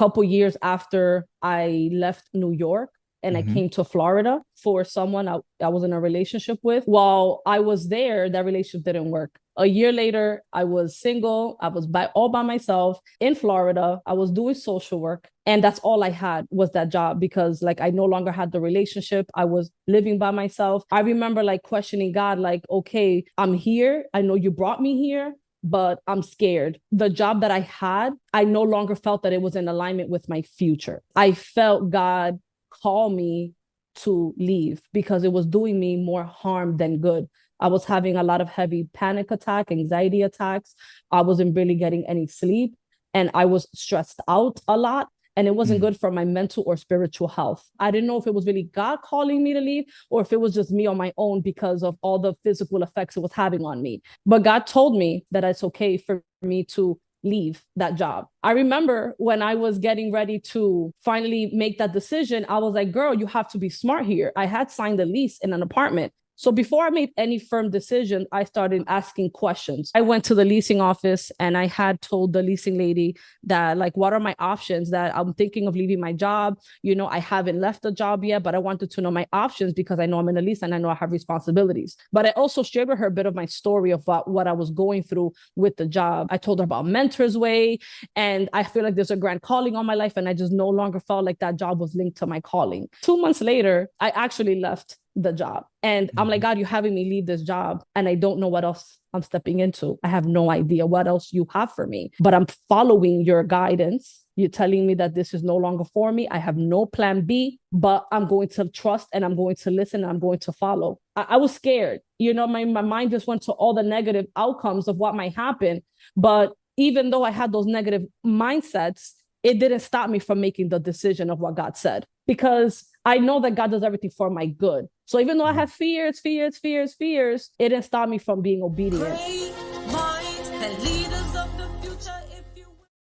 couple years after I left New York and I came to Florida for someone I was in a relationship with. While I was there, that relationship didn't work. A year later, I was single. I was all by myself in Florida. I was doing social work. And that's all I had was that job because like I no longer had the relationship. I was living by myself. I remember like questioning God, like, okay, I'm here. I know you brought me here, but I'm scared. The job that I had, I no longer felt that it was in alignment with my future. I felt God call me to leave because it was doing me more harm than good. I was having a lot of heavy panic attack, anxiety attacks. I wasn't really getting any sleep and I was stressed out a lot. And it wasn't good for my mental or spiritual health. I didn't know if it was really God calling me to leave or if it was just me on my own because of all the physical effects it was having on me. But God told me that it's okay for me to leave that job. I remember when I was getting ready to finally make that decision, I was like, girl, you have to be smart here. I had signed a lease in an apartment. So before I made any firm decision, I started asking questions. I went to the leasing office and I had told the leasing lady that, like, what are my options, that I'm thinking of leaving my job. You know, I haven't left the job yet, but I wanted to know my options because I know I'm in a lease and I know I have responsibilities. But I also shared with her a bit of my story about what I was going through with the job. I told her about Mentor's Way, and I feel like there's a grand calling on my life, and I just no longer felt like that job was linked to my calling. 2 months later, I actually left the job. And I'm like, God, you're having me leave this job and I don't know what else I'm stepping into. I have no idea what else you have for me, but I'm following your guidance. You're telling me that this is no longer for me. I have no plan B, but I'm going to trust and I'm going to listen and I'm going to follow. I was scared. You know, my mind just went to all the negative outcomes of what might happen. But even though I had those negative mindsets, it didn't stop me from making the decision of what God said, because I know that God does everything for my good. So even though I have fears, it didn't stop me from being obedient. Great minds and leaders of the